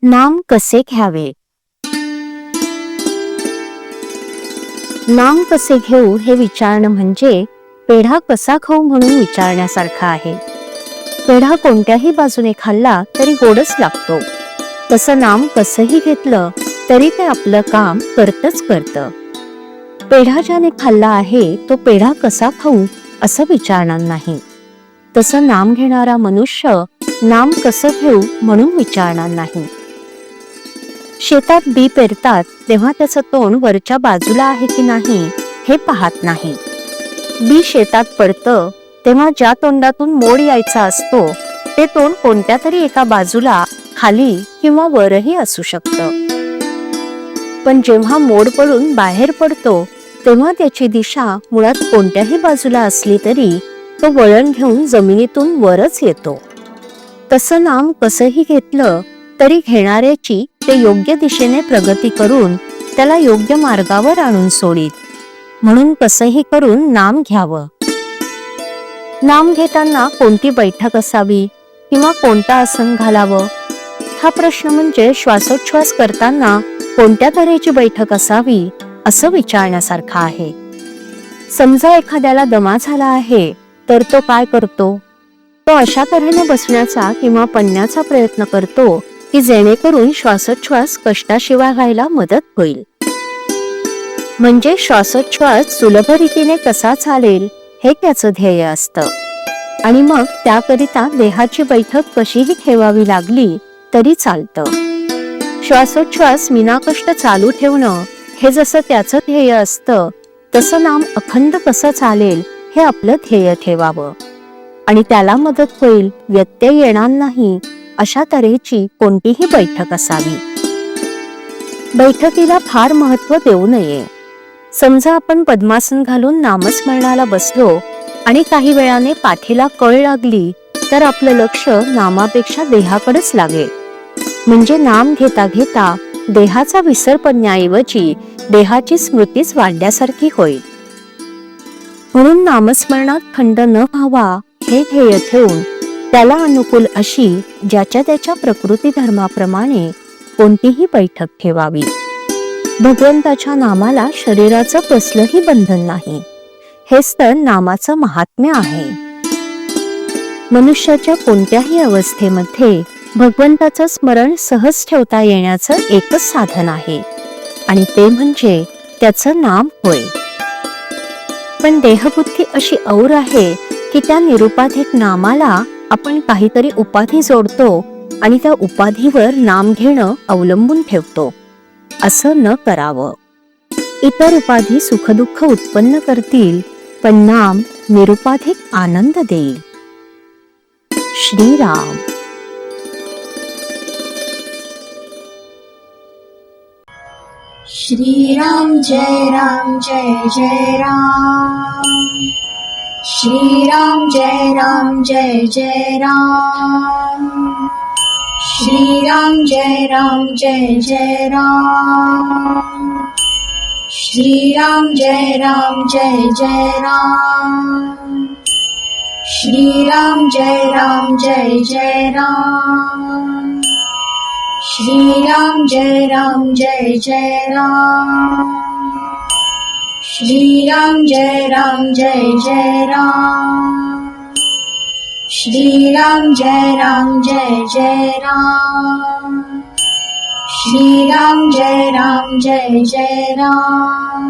नाम कसे घ्यावे? नाम कसे घेऊ हे विचारणं म्हणजे पेढा कसा खाऊ म्हणून विचारण्यासारखं आहे. पेढा कोणत्याही बाजूने खाल्ला तरी गोडच लागतो. तसं नाम कसंही घेतलं तरी ते आपलं काम करतच करतं. पेढा ज्याने खाल्ला आहे तो पेढा कसा खाऊ असं विचारणार नाही. तसं नाम घेणारा मनुष्य नाम कसं घेऊ म्हणून विचारणार नाही. शेतात बी पेरतात तेव्हा त्याचं तोंड वरच्या बाजूला आहे की नाही हे पाहत नाही. बी शेतात पडतं तेव्हा ज्या तोंडातून मोड यायचा असतो ते तोंड कोणत्या तरी एका बाजूला खाली किंवा वरही असू शकतं. पण जेव्हा मोड पडून बाहेर पडतो तेव्हा त्याची दिशा मुळात कोणत्याही बाजूला असली तरी तो वळण घेऊन जमिनीतून वरच येतो. तसं नाम कसंही घेतलं तरी घेणाऱ्याची ते योग्य दिशेने प्रगती करून त्याला योग्य मार्गावर आणून सोडीत. म्हणून कसंही करून नाम घ्यावं. नाम घेताना कोणती बैठक असावी किंवा कोणतं आसन घालावं हा प्रश्न म्हणजे श्वासोच्छ्वास करताना कोणत्या तऱ्हेची बैठक असावी असं विचारण्यासारखं आहे. समजा एखाद्याला दमा झाला आहे तर तो काय करतो? तो अशा तऱ्हेने बसण्याचा किंवा पडण्याचा प्रयत्न करतो की जेणेकरून श्वासोच्छ्वास कष्टाशिवाय व्हायला मदत होईल. म्हणजे श्वासोच्छ्वास सुलभ रीतीने कसा चालेल हे त्याचं ध्येय असतं. आणि मग त्याकरिता देहाची बैठक कशीही ठेवावी लागली तरी चालतं. श्वासोच्छ्वास विनाकष्ट चालू ठेवणं हे जसं त्याचं ध्येय असतं तसं नाम अखंड कसं चालेल हे आपलं ध्येय ठेवावं. आणि त्याला मदत होईल, व्यत्यय येणार नाही अशा तऱ्हेची कोणतीही बैठक असावी. बैठकीला फार महत्व देऊ नये. समजा आपण पद्मासन घालून नामस्मरणाला बसलो आणि काही वेळाने पाठीला कळ लागली तर आपलं लक्ष नामापेक्षा देहाकडेच लागेल. म्हणजे नाम घेता घेता देहाचा विसर पडण्याऐवजी देहाची स्मृतीच वाढल्यासारखी होईल. म्हणून नामस्मरणात खंड न व्हावा हे ध्येय ठेवून त्याला अनुकूल अशी ज्याच्या त्याच्या प्रकृती धर्माप्रमाणे कोणतीही बैठक ठेवावी. भगवंताच्या नामाला शरीराचं कसलंही बंधन नाही. हेच तर नामाचं महात्म्य आहे. मनुष्याच्या कोणत्याही अवस्थेमध्ये भगवंताचं स्मरण सहज ठेवता येण्याचं एकच साधन आहे आणि ते म्हणजे त्याचं नाम होय. पण देहबुद्धी अशी और आहे की त्या निरुपाधिक नामाला आपण काहीतरी उपाधी जोडतो आणि त्या उपाधीवर नाम घेणं अवलंबून ठेवतो. असं न करावं. इतर उपाधी सुखदुःख उत्पन्न करतील पण नाम निरुपाधिक आनंद देईल. श्रीराम. श्रीराम जय राम जय जय राम. श्रीराम जय राम जय जय राम. श्रीराम जय राम जय जय राम. श्रीराम जय राम जय जय राम. श्रीराम जय राम जय जय राम. श्रीराम जय राम जय जय राम. श्रीराम जय राम जय जय राम. श्रीराम जय राम जय जय राम. श्रीराम जय राम जय जय राम.